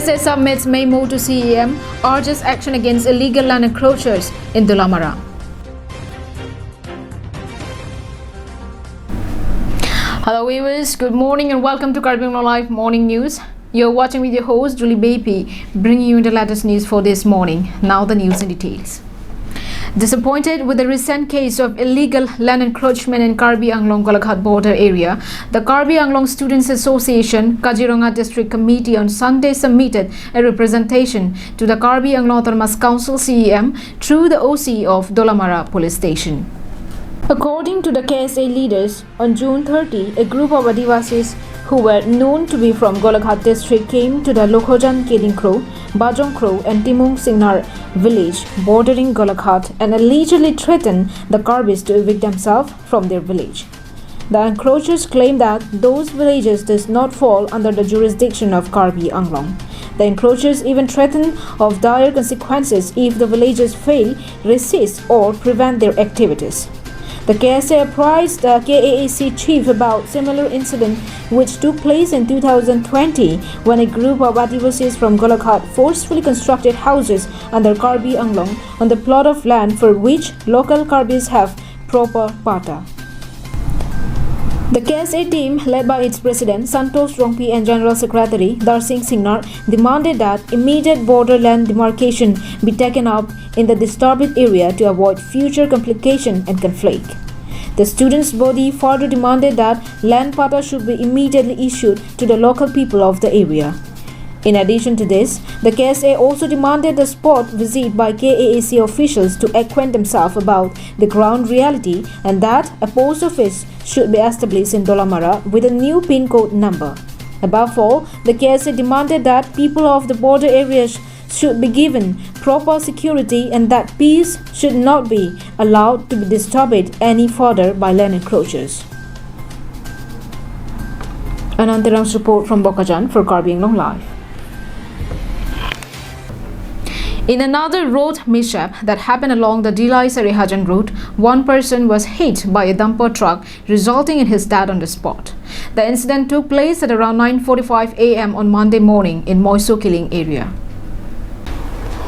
KSA submits memo to CEM, urges action against illegal land encroachers in Dulamara. Hello viewers, good morning and welcome to Karbi Anglong Live Morning News. You're watching with your host Julie Bapi, bringing you the latest news for this morning. Now the news in details. Disappointed with the recent case of illegal land encroachment in Karbi Anglong Golaghat border area, the Karbi Anglong Students Association Kaziranga District Committee on Sunday submitted a representation to the Karbi Anglong Autonomous Council CEM through the OC of Dulamara Police Station. According to the KSA leaders, on June 30, a group of Adivasis who were known to be from Golaghat district came to the Lokhojan Keding Kro, Bajong Kro and Timung Singnar village bordering Golaghat and allegedly threatened the Karbis to evict themselves from their village. The encroachers claim that those villages does not fall under the jurisdiction of Karbi Anglong. The encroachers even threaten of dire consequences if the villagers fail, resist or prevent their activities. The KSA apprised the KAAC chief about similar incident which took place in 2020 when a group of Adivasis from Golaghat forcefully constructed houses under Karbi Anglong on the plot of land for which local Karbis have proper pata. The KSA team, led by its president Santosh Rongpi and General Secretary Darsing Singnar, demanded that immediate borderland demarcation be taken up in the disturbed area to avoid future complication and conflict. The students' body further demanded that land pata should be immediately issued to the local people of the area. In addition to this, the KSA also demanded a spot visit by KAAC officials to acquaint themselves about the ground reality and that a post office should be established in Dulamara with a new PIN code number. Above all, the KSA demanded that people of the border areas should be given proper security and that peace should not be allowed to be disturbed any further by land encroachers. Anantaram's report from Bokajan for Karbi Anglong Live. In another road mishap that happened along the Dilai-Sarihajan route, one person was hit by a dumper truck, resulting in his death on the spot. The incident took place at around 9:45 a.m. on Monday morning in Moiso Kiling area.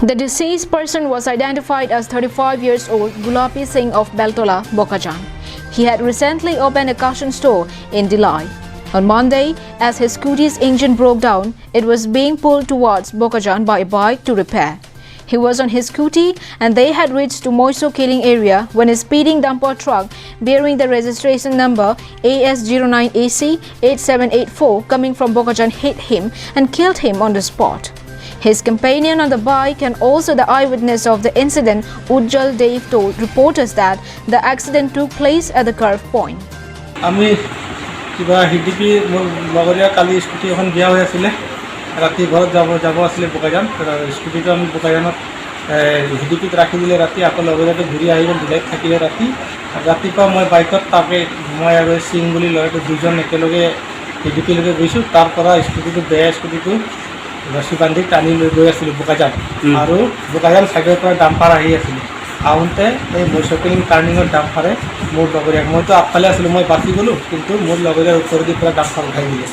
The deceased person was identified as 35 years old Gulapi Singh of Beltola, Bokajan. He had recently opened a cushion store in Dilai. On Monday, as his scooty's engine broke down, it was being pulled towards Bokajan by a bike to repair. He was on his scooty and they had reached to Moiso Kiling area when a speeding dumper truck bearing the registration number AS09AC 8784 coming from Bokajan hit him and killed him on the spot. His companion on the bike and also the eyewitness of the incident, Ujjal Dave, told reporters that the accident took place at the curve point. ৰাতি ঘৰত যাব আছিলে বোকাজান স্কুটিটো আমি বোকাজানত হিডিপিত ৰাখি দিলে ৰাতি আকৌ লগতে ঘূৰি আহিব দিলাইত থাকিলে ৰাতিপুৱা মই বাইকত তাকে মই আৰু সিং বুলি ল'ৰাটো দুজন একেলগে হিডিপিলৈকে গৈছোঁ তাৰ পৰা স্কুটিটো বেয়া স্কুটিটো ৰছী বান্ধি টানি লৈ গৈ আছিলোঁ বোকাজান আৰু বোকাজান চাইডৰ পৰা ডাম্পাৰ আহি আছিলে আহোঁতে এই মইছো কিলিং টাৰ্ণিঙত ডাম্পাৰে মোৰ লগৰীয়াক মইতো আগফালে আছিলোঁ মই বাচি গ'লোঁ কিন্তু মোৰ লগৰীয়াৰ ওপৰেদি পৰা ডাম্পাৰ উঠাই দিলে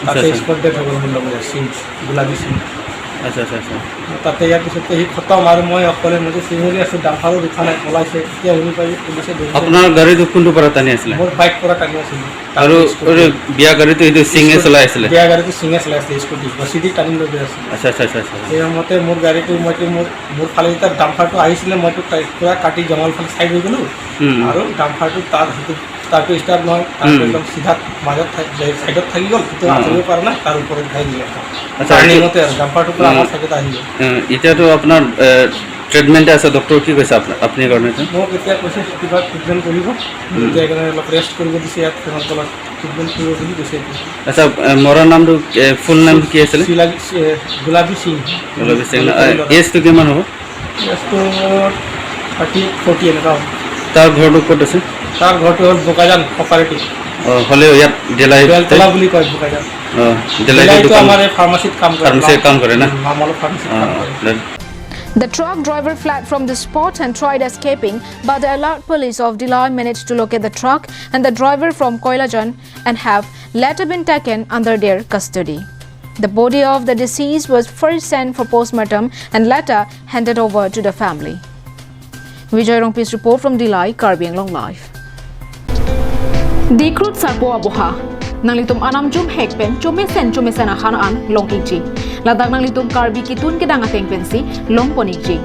তাতে স্পট ডেথ হৈ গ'ল মোৰ লগৰীয়া সিং গুলাবী সিং তাতে ইয়াৰ পিছতে সি খতম আৰু মই অকলে মই চিঙৰি আছোঁ ডাম্পাৰো উঠা নাই পলাইছে এতিয়া শুনি পাই পুলিচে আপোনাৰ গাড়ীটো কোনটো পৰা টানি আছিলে মোৰ বাইক পৰা টানি আছিলোঁ আৰু বিয়া গাড়ীটো এইটো সিঙে চলাই আছিলে বিয়া গাড়ীটো সিঙে চলাই আছিলে স্কুটি ৰছীদি টানি লৈ গৈ আছিলে সেই মতে মোৰ গাড়ীটো মইতো মোৰ ফালে যেতিয়া ডাম্পাৰটো আহিছিলে মইতো পূৰা কাটি জঙাল ফালে চাইড হৈ গ'লোঁ আৰু ডাম্পাৰটো তাৰটো ষ্টাৰ্ট নহয় তাৰটো একদম চিধা মাজত চাইডত থাকি গ'ল কিন্তু আঁতৰিব পৰা নাই তাৰ ওপৰত উঠাই দিলে টাৰ্ণিঙতে আৰু ডাম্পাৰটো পৰা আমাৰ চাইডত আহিলে এতিয়াতো আপোনাৰ ট্ৰিটমেণ্ট আছে ডক্টৰ কি কৈছে আপুনি কাৰণে মোক এতিয়া কৈছে কিবা ট্ৰিটমেণ্ট কৰিব এতিয়া সেইকাৰণে অলপ ৰেষ্ট কৰিব দিছে ইয়াত ফেনৰ তলত ট্ৰিটমেণ্ট কৰিব বুলি কৈছে আচ্ছা মৰাৰ নামটো ফুল নাম কি আছিলে গুলাবী সিং এজটো কিমান হ'ব এজটো 30-40 এনেকুৱা হ'ব তাৰ ঘৰটো ক'ত আছে তাৰ ঘৰটো হ'ল বোকাজান কপাৰেটিভ হ'লেও ইয়াত বেলতলা বুলি কয় বোকাজান ডেলাইটো আমাৰ ফাৰ্মাচীত কাম কৰে না মামলৰ ফাৰ্মাচীত কাম কৰে The truck driver fled from the spot and tried escaping, but the alert police of Dilai managed to locate the truck and the driver from Koilajan and have later been taken under their custody. The body of the deceased was first sent for postmortem and later handed over to the family. Vijay Rongpi's report from Dilai, Karbi Anglong Live. Dikrut sarpo aboha. Nanglitum anam jum hekpen chumesen akhan an long ikji. Ladak nanglitum Karbi kitun kedang ateng pensi long ponikji.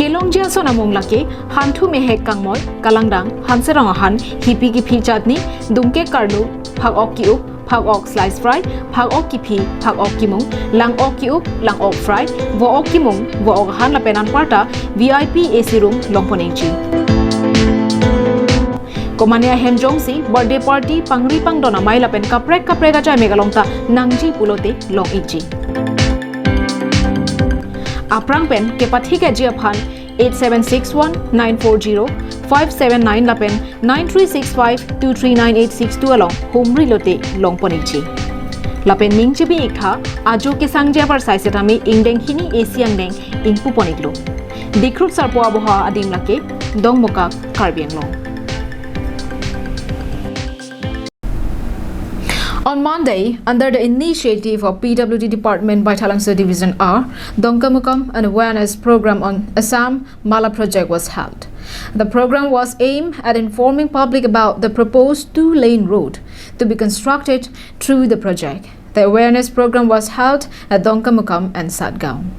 Kelongjia sonamong laki hantu mehek kangmoy kalangdang hanserang ahan hipi kipi chutney dumke karlu phak ok kiup phak ok slice fry phak ok kipi phak ok kimung lang ok kiup lang ok fry vo ok kimung vo ok han lapenan parta VIP AC room longponengji. Komania hemjongsi birthday party pangri pangdona mai lapen kaprek gacha megalongta nangji pulote long ikji. Aprang pen kepathi ke jiaphan 8761-940-579 lapen 9365-239-862 along humri lote longponingchi. Lapen mingchibi ikha ajo ke sangjia par saisetami ingdeng hini asiang deng ingpu poniglo. Dikrut sarpo aboha adim lake dongmokak Karbi Anglong. On Monday, under the initiative of PWD Department by Thalangsa Division R, Dongkamukam an awareness program on Assam Mala project was held. The program was aimed at informing public about the proposed 2-lane road to be constructed through the project. The awareness program was held at Dongkamukam and Satgaon.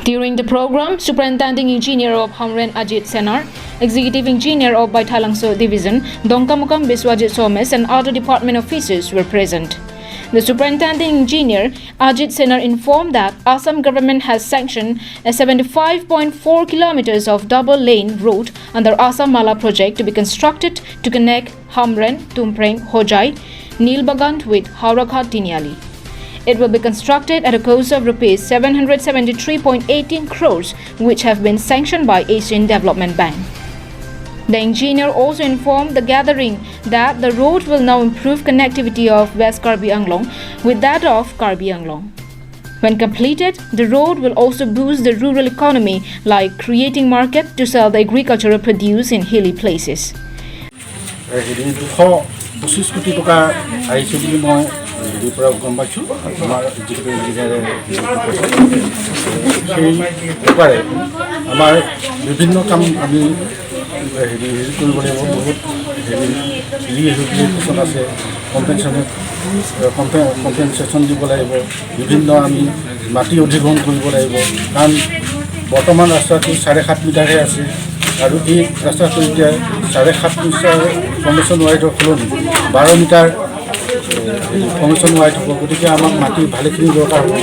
During the program, Superintending Engineer of Hamren Ajit Senar, Executive Engineer of Baithalangso Division, Dongkamukam Biswajit Somes and other department officers were present. The Superintending Engineer Ajit Senar informed that Assam government has sanctioned a 75.4 kilometers of double-lane road under Assam Mala project to be constructed to connect Hamren, Tumpreng, Hojai, Nilbagant with Haurakhat Tiniali. It will be constructed at a cost of rupees 773.18 crores, which have been sanctioned by Asian Development Bank. The engineer also informed the gathering that the road will now improve connectivity of West Karbi Anglong with that of Karbi Anglong. When completed, the road will also boost the rural economy, like creating market to sell the agricultural produce in hilly places. হেৰিৰ পৰা গম পাইছোঁ আমাৰ যিটো ইঞ্জিনিয়াৰে সেই প্ৰকাৰে আমাৰ বিভিন্ন কাম আমি হেৰি কৰিব লাগিব বহুত হেৰি ৰিহেবিলিটেশ্যন আছে কম্পেনচেশ্যন দিব লাগিব বিভিন্ন আমি মাটি অধিগ্ৰহণ কৰিব লাগিব কাৰণ বৰ্তমান ৰাস্তাটো 7.5 মিটাৰহে আছে আৰু এই ৰাস্তাটো এতিয়া 7.5 মিটাৰ কমিশ্যন ৱাইডৰ সলনি 12 মিটাৰ কমিশ্যন ৱাইড হ'ব গতিকে আমাক মাটি ভালেখিনি দৰকাৰ হ'ব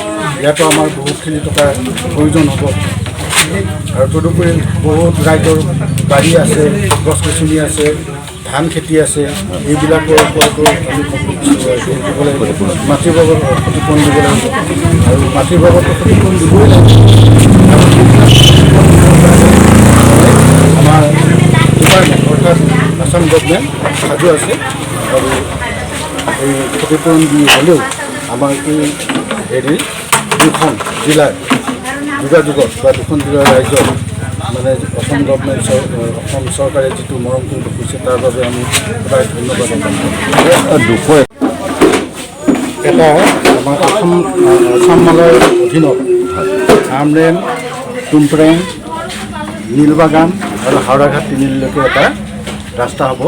ইয়াতো আমাৰ বহুতখিনি টকাৰ প্ৰয়োজন হ'ব আৰু তদুপৰি বহুত ৰাইজৰ বাৰী আছে গছ গছনি আছে ধান খেতি আছে এইবিলাকৰ ওপৰতো আমি দিব লাগিব মাটিৰ বাবদ ক্ষতিপূৰণ দিব লাগিব আৰু মাটিৰ বাবদ ক্ষতিপূৰণ দিবই লাগিব আমাৰ ডিপাৰ্টমেণ্ট অৰ্থাৎ আসাম গভৰ্ণমেণ্ট সাজু আছে আৰু এই ক্ষতিপূৰণ দি হ'লেও আমাৰ এই হেৰি দুখন জিলাৰ যোগাযোগত বা দুখন জিলাৰ ৰাইজৰ মানে অসম গভৰ্ণমেণ্ট অসম চৰকাৰে যিটো মৰম কৰি দেখুৱাইছে তাৰ বাবে আমি সদায় ধন্যবাদ জ্ঞাপন কৰোঁ। এটা আমাৰ আসাম মালাৰ অধীনত আমৰেন টুমপ্ৰেং নীলবাগান আৰু হাওৰাঘাট তিনিআলিলৈকে এটা ৰাস্তা হ'ব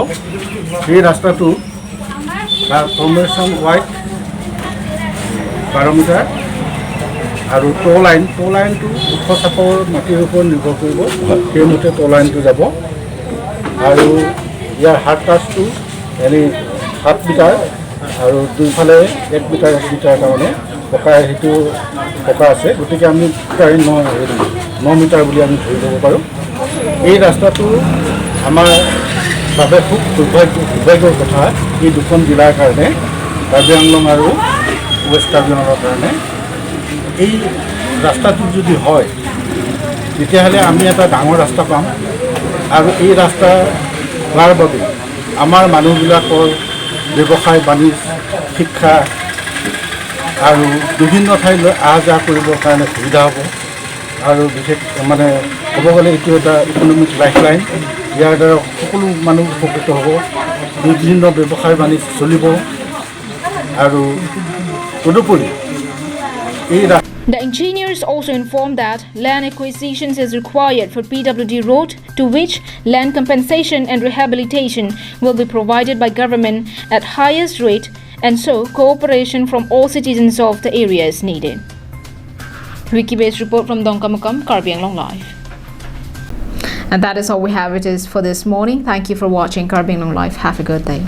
সেই ৰাস্তাটো ফৰ্মেশ্যন ৱাইড 12 মিটাৰ আৰু টো লাইনটো ওখ চাপৰ মাটিৰ ওপৰত নিৰ্ভৰ কৰিব সেইমতে টো লাইনটো যাব আৰু ইয়াৰ হাৰ্ড কাষ্টটো এনেই 7 মিটাৰ আৰু দুইফালে 1 মিটাৰ তাৰমানে পকা সেইটো পকা আছে গতিকে আমি প্ৰায় 9 মিটাৰ বুলি আমি ধৰি ল'ব পাৰোঁ এই ৰাস্তাটো আমাৰ বাবে খুব দুৰ্ভাগ্যৰ কথা এই দুখন জিলাৰ কাৰণে কাৰ্বি আংলং আৰু ৱেষ্ট কাৰ্বি আংলঙৰ কাৰণে এই ৰাস্তাটো যদি হয় তেতিয়াহ'লে আমি এটা ডাঙৰ ৰাস্তা পাম আৰু এই ৰাস্তা হোৱাৰ বাবে আমাৰ মানুহবিলাকৰ ব্যৱসায় বাণিজ্য শিক্ষা আৰু বিভিন্ন ঠাইলৈ অহা যোৱা কৰিবৰ কাৰণে সুবিধা হ'ব আৰু বিশেষ মানে ক'ব গ'লে এইটো এটা ইকনমিক লাইফলাইন ইয়াৰ দ্বাৰা সকলো মানুহ উপকৃত হ'ব বিভিন্ন ব্যৱসায় বাণিজ্য চলিব আৰু তদুপৰি এই The engineers also informed that land acquisition is required for PWD road, to which land compensation and rehabilitation will be provided by government at highest rate, and so cooperation from all citizens of the area is needed. Wiki-based report from Dongkamakam, Karbi Anglong Live. And that is all we have it is for this morning. Thank you for watching Karbi Anglong Live. Have a good day.